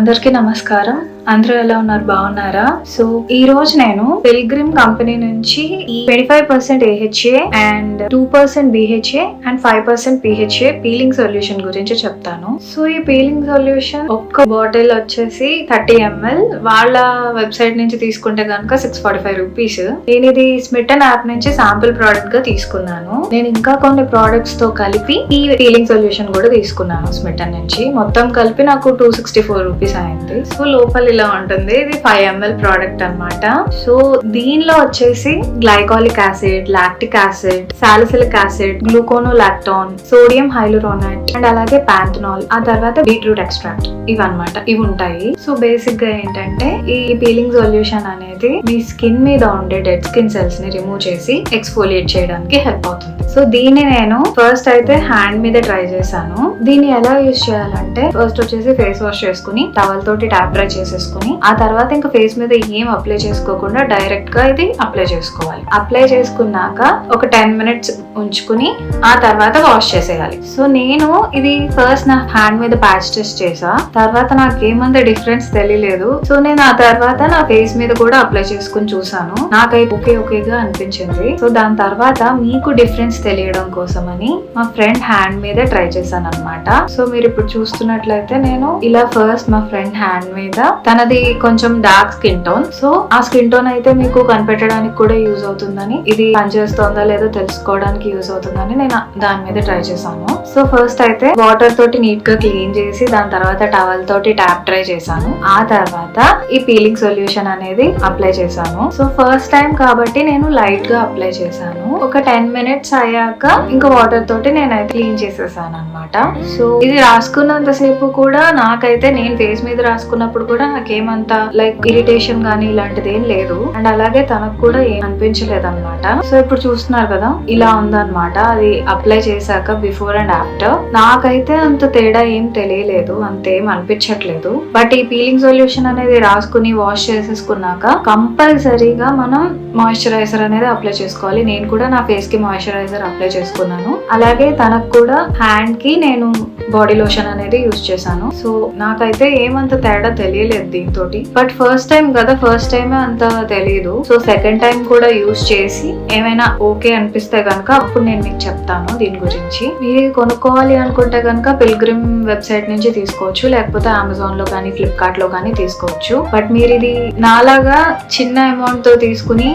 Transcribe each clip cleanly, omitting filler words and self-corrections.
అందరికీ నమస్కారం. అందరూ ఎలా ఉన్నారు? బాగున్నారా? సో ఈ రోజు నేను పిల్గ్రిమ్ కంపెనీ నుంచి ఈ 25% AHA and 2% BHA and 5% PHA peeling solution గురించి చెప్తాను. సో ఈ పీలింగ్ సొల్యూషన్ ఒక్క బాటిల్ వచ్చేసి 30 ml. వాళ్ళ వెబ్సైట్ నుంచి తీసుకుంటే కనుక 645 రూపీస్. నేను ఇది స్మిటన్ యాప్ నుంచి శాంపుల్ ప్రోడక్ట్ గా తీసుకున్నాను. నేను ఇంకా కొన్ని ప్రోడక్ట్స్ తో కలిపి ఈ పీలింగ్ సొల్యూషన్ కూడా తీసుకున్నాను స్మిటన్ నుంచి. మొత్తం కలిపి నాకు 264 రూపీస్ అయింది. సో లోపల ఇలా ఉంటుంది. ఇది 5 ml ప్రోడక్ట్ అన్నమాట. సో దీనిలో వచ్చేసి glycolic acid, lactic acid, salicylic acid, gluconolactone, sodium hyaluronate and అలాగే పాంథనాల్, ఆ తర్వాత బీట్రూట్ ఎక్స్ట్రాక్ట్ ఇవన్నమాట. ఇవి ఉంటాయి. సో బేసిక్ గా ఏంటంటే ఈ పీలింగ్ సొల్యూషన్ అనేది మీ స్కిన్ మీద ఉండే డెడ్ స్కిన్ సెల్స్ ని రిమూవ్ చేసి ఎక్స్ఫోలియేట్ చేయడానికి హెల్ప్ అవుతుంది. సో దీన్ని నేను ఫస్ట్ అయితే హ్యాండ్ మీద ట్రై చేశాను. దీన్ని ఎలా యూజ్ చేయాలంటే ఫస్ట్ వచ్చేసి ఫేస్ వాష్ చేసుకుని టవల్ తోటి ట్యాప్ డ్రై చేసేసుకుని ఆ తర్వాత ఇంకా ఫేస్ మీద ఏం అప్లై చేసుకోకుండా డైరెక్ట్ గా ఇది అప్లై చేసుకోవాలి. అప్లై చేసుకున్నాక ఒక 10 minutes ఉంచుకుని ఆ తర్వాత వాష్ చేసేయాలి. సో నేను ఇది ఫస్ట్ నా హ్యాండ్ మీద ప్యాచ్ టెస్ట్ చేసా. తర్వాత నాకేమంత డిఫరెన్స్ తెలియలేదు. సో నేను ఆ తర్వాత నా ఫేస్ మీద కూడా అప్లై చేసుకుని చూసాను. నాకైతే ఓకేగా అనిపించింది. సో దాని తర్వాత మీకు డిఫరెన్స్ తెలియడం కోసమని మా ఫ్రెండ్ హ్యాండ్ మీద ట్రై చేశాను అనమాట. సో మీరు ఇప్పుడు చూస్తున్నట్లయితే నేను ఇలా ఫస్ట్ మా ఫ్రెండ్ హ్యాండ్ మీద, తనది కొంచెం డార్క్ స్కిన్ టోన్. సో ఆ స్కిన్ టోన్ అయితే మీకు కనిపెట్టడానికి కూడా యూజ్ అవుతుందని, ఇది పనిచేస్తుందా లేదో తెలుసుకోవడానికి యూజ్ అవుతుందని నేను దాని మీద ట్రై చేశాను. సో ఫస్ట్ అయితే వాటర్ తోటి నీట్ గా క్లీన్ చేసి దాని తర్వాత టవల్ తోటి ట్యాప్ డ్రై చేశాను. ఆ తర్వాత ఈ పీలింగ్ సొల్యూషన్ అనేది అప్లై చేశాను. సో ఫస్ట్ టైం కాబట్టి నేను లైట్ గా అప్లై చేశాను. ఒక 10 minutes అయ్యాక ఇంకా వాటర్ తోటి నేనైతే క్లీన్ చేసేసాను అనమాట. సో ఇది రాసుకున్నంత సేపు కూడా నాకైతే, నేను ఫేస్ మీద రాసుకున్నప్పుడు కూడా నాకేమంత లైక్ ఇరిటేషన్ గానీ ఇలాంటిది ఏం లేదు. అండ్ అలాగే తనకు కూడా ఏం అనిపించలేదు అనమాట. సో ఇప్పుడు చూస్తున్నారు కదా, ఇలా ఉందన్నమాట. అది అప్లై చేశాక బిఫోర్ అండ్ ఆఫ్టర్ నాకైతే అంత తేడా ఏం తెలియలేదు, అంతేం అనిపించట్లేదు. బట్ ఈ పీలింగ్ సొల్యూషన్ అనేది రాసుకుని వాష్ చేసేసుకున్నాక కంపల్సరీగా మనం మాయిశ్చరైజర్ అనేది అప్లై చేసుకోవాలి. నేను కూడా నా ఫేస్ కి మాయిశ్చరైజర్ అప్లై చేసుకున్నాను. అలాగే తనకు కూడా హ్యాండ్ కి నేను బాడీ లోషన్ అనేది యూజ్ చేశాను. సో నాకైతే ఏమంత తేడా తెలియలేదు దీంతో. బట్ ఫస్ట్ టైం కదా, ఫస్ట్ టైమే అంత తెలియదు. సో సెకండ్ టైం కూడా యూజ్ చేసి ఏమైనా ఓకే అనిపిస్తే కనుక అప్పుడు నేను మీకు చెప్తాను దీని గురించి. మీరు కొనుక్కోవాలి అనుకుంటే కనుక పిల్గ్రిమ్ వెబ్సైట్ నుంచి తీసుకోవచ్చు, లేకపోతే అమెజాన్ లో కానీ ఫ్లిప్కార్ట్ లో కానీ తీసుకోవచ్చు. బట్ మీరు ఇది నాలాగా చిన్న అమౌంట్ తో తీసుకుని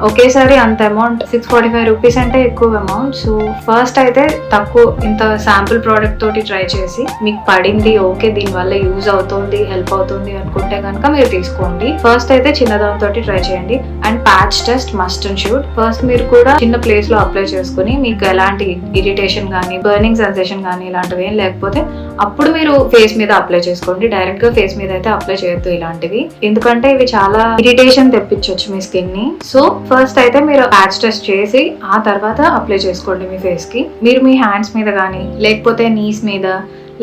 ఒకేసారి అంత అమౌంట్ 645 రూపీస్ అంటే ఎక్కువ అమౌంట్. సో ఫస్ట్ అయితే తక్కువ ఇంత శాంపుల్ ప్రోడక్ట్ తోటి ట్రై చేసి మీకు పడింది ఓకే, దీని వల్ల యూజ్ అవుతుంది, హెల్ప్ అవుతుంది అనుకుంటే కనుక మీరు తీసుకోండి. ఫస్ట్ అయితే చిన్నదానితో ట్రై చేయండి. And patch test must and should. First మీరు కూడా చిన్న ప్లేస్ లో అప్లై చేసుకుని మీకు ఎలాంటి ఇరిటేషన్ కానీ బర్నింగ్ సెన్సేషన్ కానీ ఇలాంటివి ఏం లేకపోతే అప్పుడు మీరు ఫేస్ మీద అప్లై చేసుకోండి. డైరెక్ట్ గా ఫేస్ మీద అయితే అప్లై చేయొద్దు ఇలాంటివి, ఎందుకంటే ఇవి చాలా ఇరిటేషన్ తెప్పించవచ్చు మీ స్కిన్ ని. సో ఫస్ట్ అయితే మీరు ప్యాచ్ టెస్ట్ చేసి ఆ తర్వాత అప్లై చేసుకోండి మీ ఫేస్ కి. మీరు మీ హ్యాండ్స్ మీద కానీ లేకపోతే నీస్ మీద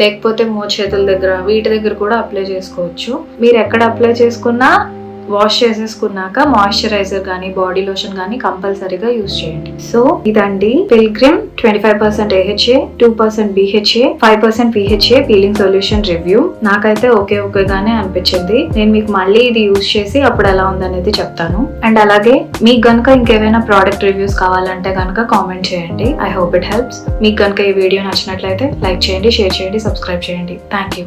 లేకపోతే మోచేతుల దగ్గర వీటి దగ్గర కూడా అప్లై చేసుకోవచ్చు. మీరు ఎక్కడ అప్లై చేసుకున్నా వాష్ చేసేసుకున్నాక మాయిశ్చరైజర్ కానీ బాడీ లోషన్ కానీ కంపల్సరీగా యూజ్ చేయండి. సో ఇదండి pilgrim 25% AHA, 2% BHA, 5% PHA peeling solution review. నాకైతే ఓకేగానే అనిపించింది. నేను మీకు మళ్ళీ ఇది యూజ్ చేసి అప్పుడు ఎలా ఉందనేది చెప్తాను. అండ్ అలాగే మీకు గనుక ఇంకేమైనా ప్రోడక్ట్ రివ్యూస్ కావాలంటే కనుక కామెంట్ చేయండి. I hope it helps. మీకు కనుక ఈ వీడియో నచ్చినట్లయితే లైక్ చేయండి, షేర్ చేయండి, సబ్స్క్రైబ్ చేయండి. Thank you.